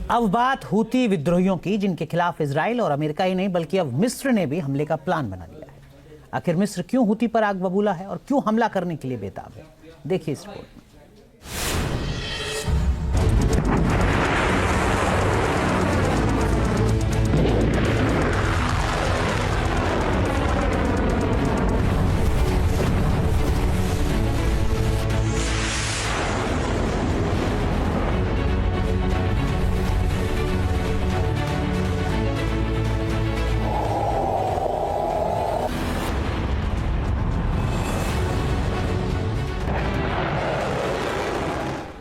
अब बात हूती विद्रोहियों की, जिनके खिलाफ इजराइल और अमेरिका ही नहीं बल्कि अब मिस्र ने भी हमले का प्लान बना लिया है। आखिर मिस्र क्यों हूती पर आग बबूला है और क्यों हमला करने के लिए बेताब है, देखिए इस रिपोर्ट में।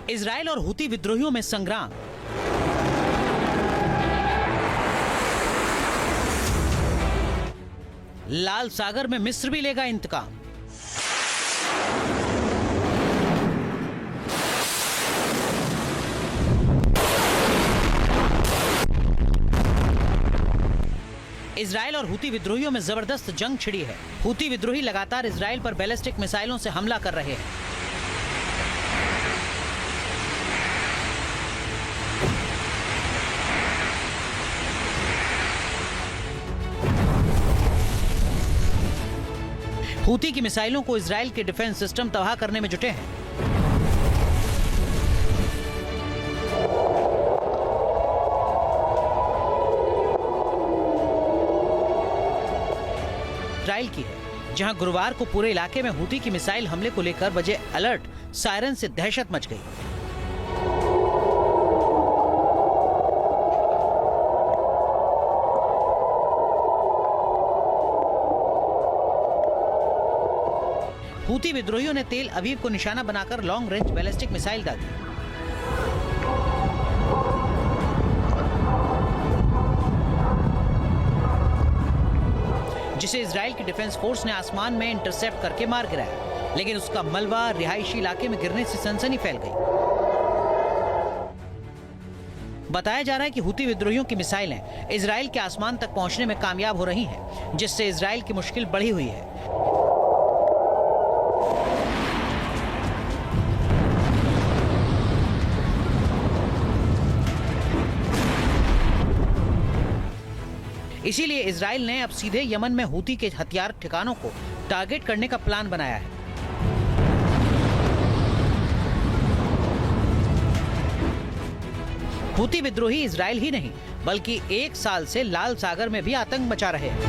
इजराइल और हूती विद्रोहियों में संग्राम। लाल सागर में मिस्र भी लेगा इंतकाम। इजराइल और हूती विद्रोहियों में जबरदस्त जंग छिड़ी है। हूती विद्रोही लगातार इजराइल पर बैलिस्टिक मिसाइलों से हमला कर रहे हैं। हूती की मिसाइलों को इजराइल के डिफेंस सिस्टम तबाह करने में जुटे हैं। इजराइल की है, जहां गुरुवार को पूरे इलाके में हूती की मिसाइल हमले को लेकर बजे अलर्ट सायरन से दहशत मच गई। हूती विद्रोहियों ने तेल अवीव को निशाना बनाकर लॉन्ग रेंज बैलिस्टिक मिसाइल दागी। जिसे इजराइल की डिफेंस फोर्स ने आसमान में इंटरसेप्ट करके मार गिराया, लेकिन उसका मलबा रिहायशी इलाके में गिरने से सनसनी फैल गई। बताया जा रहा है कि हूती विद्रोहियों की मिसाइलें इजराइल के आसमान तक पहुंचने में कामयाब हो रही हैं, जिससे इजराइल की मुश्किल बढ़ी हुई है। इसीलिए इजराइल ने अब सीधे यमन में हूती के हथियार ठिकानों को टारगेट करने का प्लान बनाया है। हूती विद्रोही इजराइल ही नहीं बल्कि एक साल से लाल सागर में भी आतंक मचा रहे हैं।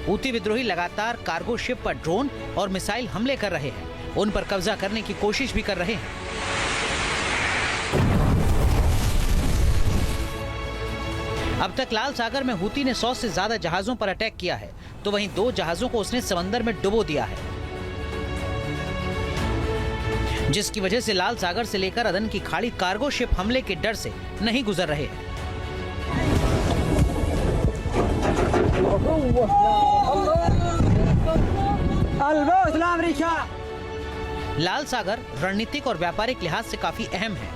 हूती विद्रोही लगातार कार्गो शिप पर ड्रोन और मिसाइल हमले कर रहे हैं, उन पर कब्जा करने की कोशिश भी कर रहे हैं। अब तक लाल सागर में हूती ने 100 से ज्यादा जहाजों पर अटैक किया है, तो वहीं 2 जहाजों को उसने समंदर में डुबो दिया है, जिसकी वजह से लाल सागर से लेकर अदन की खाड़ी कार्गो शिप हमले के डर से नहीं गुजर रहे हैं। लाल सागर रणनीतिक और व्यापारिक लिहाज से काफी अहम है।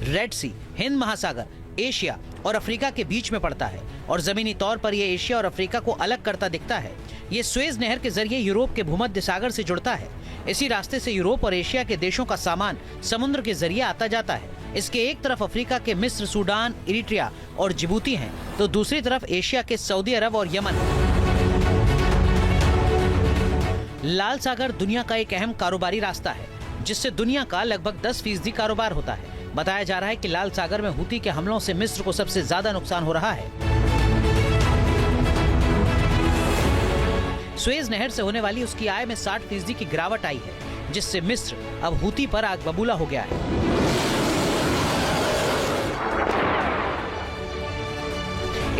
रेड सी हिंद महासागर एशिया और अफ्रीका के बीच में पड़ता है और जमीनी तौर पर यह एशिया और अफ्रीका को अलग करता दिखता है। ये स्वेज नहर के जरिए यूरोप के भूमध्य सागर से जुड़ता है। इसी रास्ते से यूरोप और एशिया के देशों का सामान समुद्र के जरिए आता जाता है। इसके एक तरफ अफ्रीका के मिस्र, सूडान, इरिट्रिया और जिबूती हैं, तो दूसरी तरफ एशिया के सऊदी अरब और यमन। लाल सागर दुनिया का एक अहम कारोबारी रास्ता है, जिससे दुनिया का लगभग 10% कारोबार होता है। बताया जा रहा है कि लाल सागर में हूती के हमलों से मिस्र को सबसे ज्यादा नुकसान हो रहा है। स्वेज नहर से होने वाली उसकी आय में 60% की गिरावट आई है, जिससे मिस्र अब हूती पर आग बबूला हो गया है।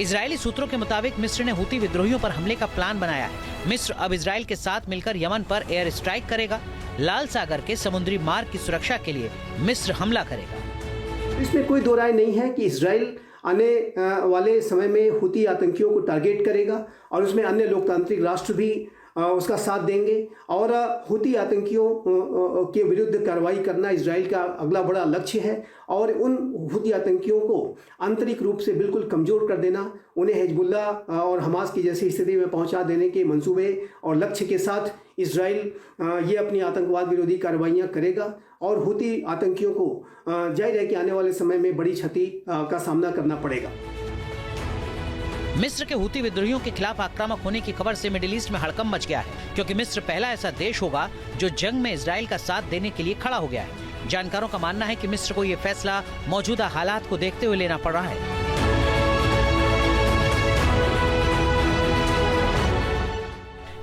इजरायली सूत्रों के मुताबिक मिस्र ने हूती विद्रोहियों पर हमले का प्लान बनाया है। मिस्र अब इजराइल के साथ मिलकर यमन पर एयर स्ट्राइक करेगा। लाल सागर के समुद्री मार्ग की सुरक्षा के लिए मिस्र हमला करेगा। इसमें कोई दो राय नहीं है कि इजराइल आने वाले समय में हूती आतंकियों को टारगेट करेगा और उसमें अन्य लोकतांत्रिक राष्ट्र भी उसका साथ देंगे और हुती आतंकियों के विरुद्ध कार्रवाई करना इजराइल का अगला बड़ा लक्ष्य है और उन हुती आतंकियों को आंतरिक रूप से बिल्कुल कमज़ोर कर देना, उन्हें हिजबुल्लाह और हमास की जैसी स्थिति में पहुंचा देने के मंसूबे और लक्ष्य के साथ इजराइल ये अपनी आतंकवाद विरोधी कार्रवाइयाँ करेगा और हुती आतंकियों को जाहिर है कि आने वाले समय में बड़ी क्षति का सामना करना पड़ेगा। मिस्र के हुती विद्रोहियों के खिलाफ आक्रामक होने की खबर से मिडिल ईस्ट में हड़कंप मच गया है, क्योंकि मिस्र पहला ऐसा देश होगा जो जंग में इजराइल का साथ देने के लिए खड़ा हो गया है। जानकारों का मानना है कि मिस्र को यह फैसला मौजूदा हालात को देखते हुए लेना पड़ रहा है,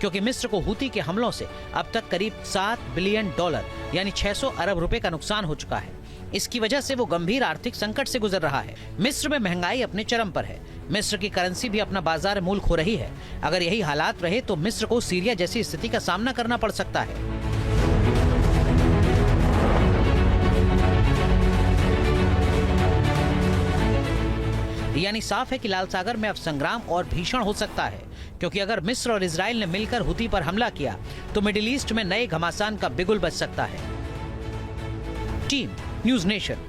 क्योंकि मिस्र को हुती के हमलों से अब तक करीब $7 बिलियन यानी 600 अरब रुपए का नुकसान हो चुका है। इसकी वजह से वो गंभीर आर्थिक संकट से गुजर रहा है। मिस्र में महंगाई अपने चरम पर है। मिस्र की करेंसी भी अपना बाजार मूल्य खो रही है। अगर यही हालात रहे तो मिस्र को सीरिया जैसी स्थिति का सामना करना पड़ सकता है। यानी साफ है कि लाल सागर में अब संग्राम और भीषण हो सकता है, क्योंकि अगर मिस्र और इजराइल ने मिलकर हुती पर हमला किया तो मिडिल ईस्ट में नए घमासान का बिगुल बज सकता है। Team news nation.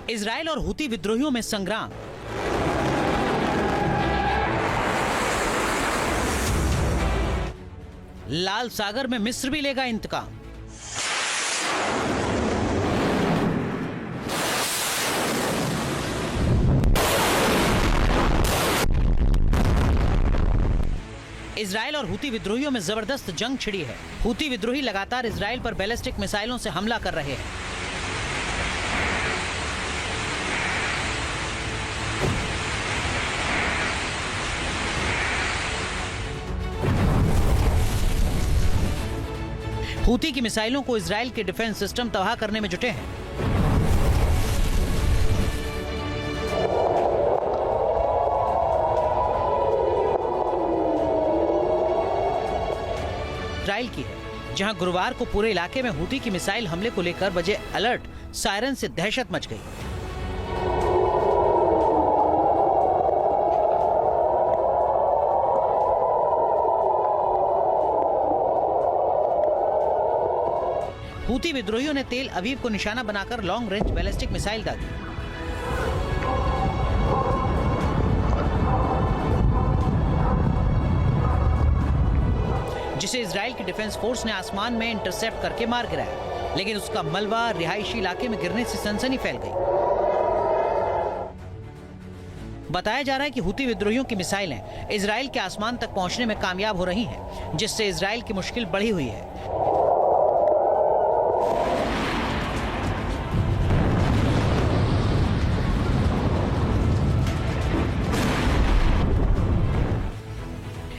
इजराइल और हुती विद्रोहियों में संग्राम। लाल सागर में मिस्र भी लेगा इंतकाम। इजराइल और हुती विद्रोहियों में जबरदस्त जंग छिड़ी है। हुती विद्रोही लगातार इजराइल पर बैलिस्टिक मिसाइलों से हमला कर रहे हैं। हुती की मिसाइलों को इजराइल के डिफेंस सिस्टम तबाह करने में जुटे हैं। इजराइल की है, जहां गुरुवार को पूरे इलाके में हुती की मिसाइल हमले को लेकर बजे अलर्ट सायरन से दहशत मच गई। हुती विद्रोहियों ने तेल अवीव को निशाना बनाकर लॉन्ग रेंज बैलिस्टिक मिसाइल दागी। जिसे इजराइल की डिफेंस फोर्स ने आसमान में इंटरसेप्ट करके मार गिराया, लेकिन उसका मलबा रिहायशी इलाके में गिरने से सनसनी फैल गई। बताया जा रहा है कि हुती विद्रोहियों की मिसाइलें इजराइल के आसमान तक पहुंचने में कामयाब हो रही हैं, जिससे इजराइल की मुश्किल बढ़ी हुई है।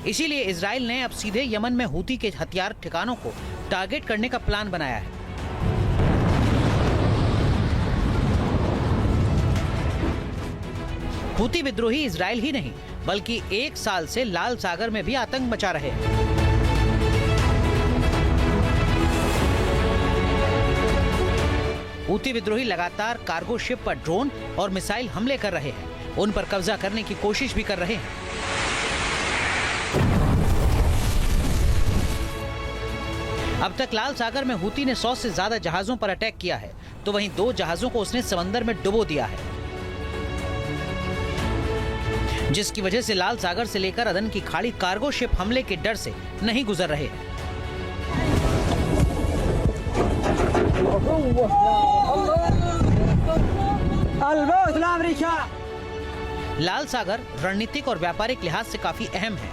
इसीलिए इजराइल ने अब सीधे यमन में हुती के हथियार ठिकानों को टारगेट करने का प्लान बनाया है। हुती विद्रोही इजराइल ही नहीं बल्कि 1 साल से लाल सागर में भी आतंक मचा रहे हैं। हुती विद्रोही लगातार कार्गो शिप पर ड्रोन और मिसाइल हमले कर रहे हैं, उन पर कब्जा करने की कोशिश भी कर रहे हैं। अब तक लाल सागर में हुती ने 100 से ज्यादा जहाजों पर अटैक किया है, तो वहीं 2 जहाजों को उसने समंदर में डुबो दिया है, जिसकी वजह से लाल सागर से लेकर अदन की खाड़ी कार्गो शिप हमले के डर से नहीं गुजर रहे हैं। लाल सागर रणनीतिक और व्यापारिक लिहाज से काफी अहम है।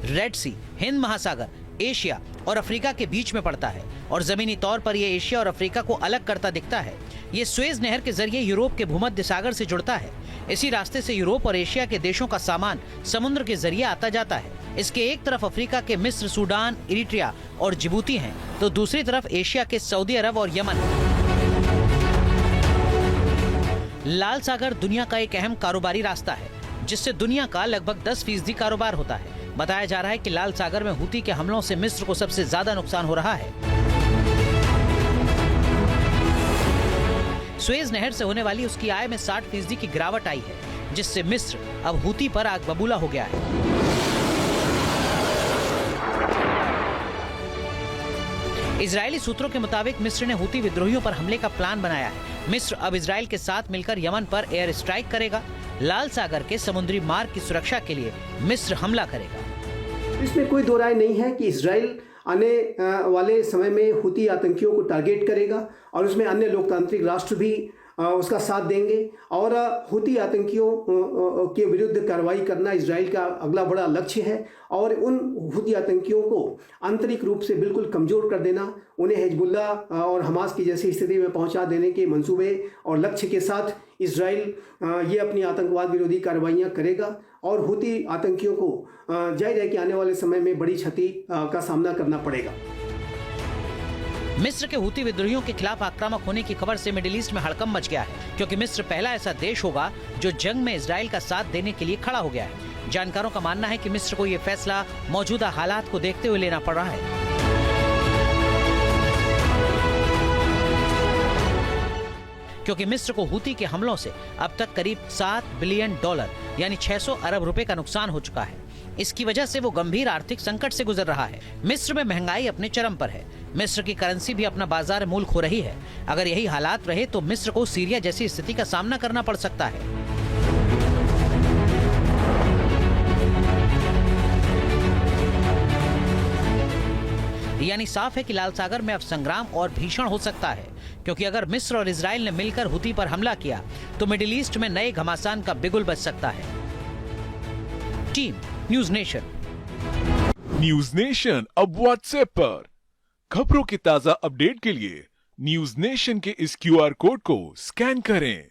रेड सी, हिंद महासागर, एशिया और अफ्रीका के बीच में पड़ता है और जमीनी तौर पर यह एशिया और अफ्रीका को अलग करता दिखता है। ये सुएज नहर के जरिए यूरोप के भूमध्य सागर से जुड़ता है। इसी रास्ते से यूरोप और एशिया के देशों का सामान समुद्र के जरिए आता जाता है। इसके एक तरफ अफ्रीका के मिस्र, सूडान, इरिट्रिया और जिबूती हैं, तो दूसरी तरफ एशिया के सऊदी अरब और यमन। लाल सागर दुनिया का एक अहम कारोबारी रास्ता है, जिससे दुनिया का लगभग 10% कारोबार होता है। बताया जा रहा है कि लाल सागर में हूती के हमलों से मिस्र को सबसे ज्यादा नुकसान हो रहा है। सुएज नहर से होने वाली उसकी आय में 60% की गिरावट आई है, जिससे मिस्र अब हूती पर आग बबूला हो गया है। इजरायली सूत्रों के मुताबिक मिस्र ने हूती विद्रोहियों पर हमले का प्लान बनाया है। मिस्र अब इजरायल के साथ मिलकर यमन पर एयर स्ट्राइक करेगा। लाल सागर के समुद्री मार्ग की सुरक्षा के लिए मिस्र हमला करेगा। इसमें कोई दो राय नहीं है कि इजराइल आने वाले समय में हूती आतंकियों को टारगेट करेगा और उसमें अन्य लोकतांत्रिक राष्ट्र भी उसका साथ देंगे और हूती आतंकियों के विरुद्ध कार्रवाई करना इजराइल का अगला बड़ा लक्ष्य है और उन हूती आतंकियों को आंतरिक रूप से बिल्कुल कमज़ोर कर देना, उन्हें हिजबुल्ला और हमास की जैसी स्थिति में पहुंचा देने के मंसूबे और लक्ष्य के साथ इजराइल ये अपनी आतंकवाद विरोधी कार्रवाइयाँ करेगा और हूती आतंकियों को जाहिर है कि आने वाले समय में बड़ी क्षति का सामना करना पड़ेगा। मिस्र के हूती विद्रोहियों के खिलाफ आक्रामक होने की खबर से मिडिल ईस्ट में हड़कंप मच गया है, क्योंकि मिस्र पहला ऐसा देश होगा जो जंग में इजराइल का साथ देने के लिए खड़ा हो गया है। जानकारों का मानना है कि मिस्र को यह फैसला मौजूदा हालात को देखते हुए लेना पड़ रहा है। क्योंकि मिस्र को हूती के हमलों से अब तक करीब $7 बिलियन यानी 600 अरब रुपए का नुकसान हो चुका है। इसकी वजह से वो गंभीर आर्थिक संकट से गुजर रहा है। मिस्र में महंगाई अपने चरम पर है। मिस्र की करेंसी भी अपना बाजार मूल्य खो रही है। अगर यही हालात रहे तो मिस्र को सीरिया जैसी स्थिति का सामना करना पड़ सकता है। यानी साफ है कि लाल सागर में अब संग्राम और भीषण हो सकता है, क्योंकि अगर मिस्र और इजराइल ने मिलकर हूती पर हमला किया तो मिडिल ईस्ट में नए घमासान का बिगुल बज सकता है। Team news nation. News nation अब व्हाट्सएप पर खबरों की ताजा अपडेट के लिए न्यूज नेशन के इस QR कोड को स्कैन करें।